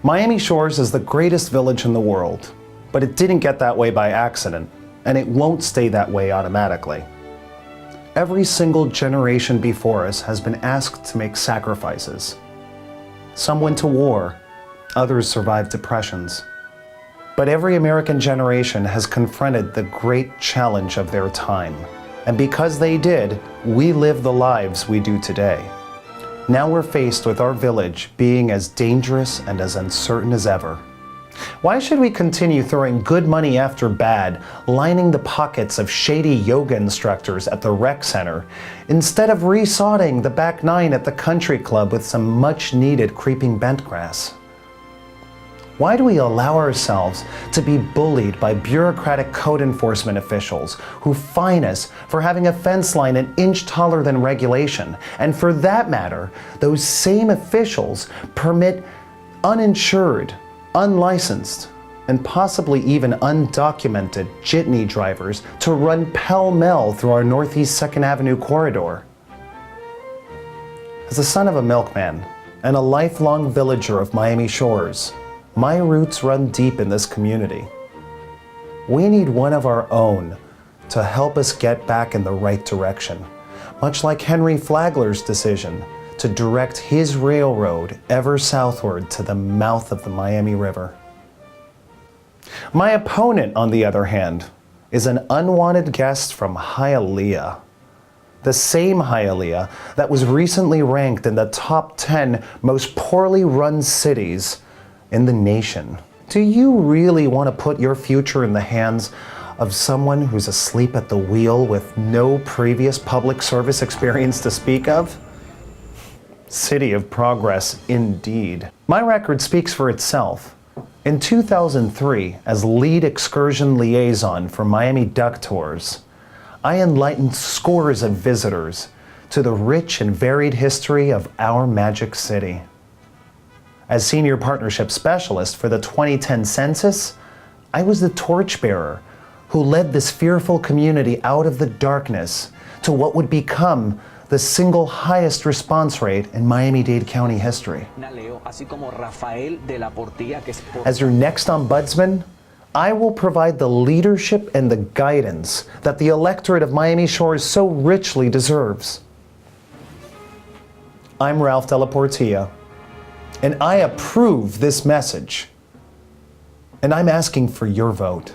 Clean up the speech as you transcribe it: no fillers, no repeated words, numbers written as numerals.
Miami Shores is the greatest village in the world, but it didn't get that way by accident, and it won't stay that way automatically. Every single generation before us has been asked to make sacrifices. Some went to war, others survived depressions. But every American generation has confronted the great challenge of their time. And because they did, we live the lives we do today. Now we're faced with our village being as dangerous and as uncertain as ever. Why should we continue throwing good money after bad, lining the pockets of shady yoga instructors at the rec center, instead of resodding the back nine at the country club with some much-needed creeping bent grass? Why do we allow ourselves to be bullied by bureaucratic code enforcement officials who fine us for having a fence line an inch taller than regulation? And for that matter, those same officials permit uninsured, unlicensed, and possibly even undocumented jitney drivers to run pell-mell through our Northeast 2nd Avenue corridor. As the son of a milkman and a lifelong villager of Miami Shores, my roots run deep in this community. We need one of our own to help us get back in the right direction, much like Henry Flagler's decision to direct his railroad ever southward to the mouth of the Miami River. My opponent, on the other hand, is an unwanted guest from Hialeah. The same Hialeah that was recently ranked in the top 10 most poorly run cities in the nation. Do you really want to put your future in the hands of someone who's asleep at the wheel with no previous public service experience to speak of? City of progress, indeed. My record speaks for itself. In 2003, as lead excursion liaison for Miami Duck Tours, I enlightened scores of visitors to the rich and varied history of our Magic City. As Senior Partnership Specialist for the 2010 census, I was the torchbearer who led this fearful community out of the darkness to what would become the single highest response rate in Miami-Dade County history. As your next ombudsman, I will provide the leadership and the guidance that the electorate of Miami Shores so richly deserves. I'm Ralph Della Portilla, and I approve this message. And I'm asking for your vote.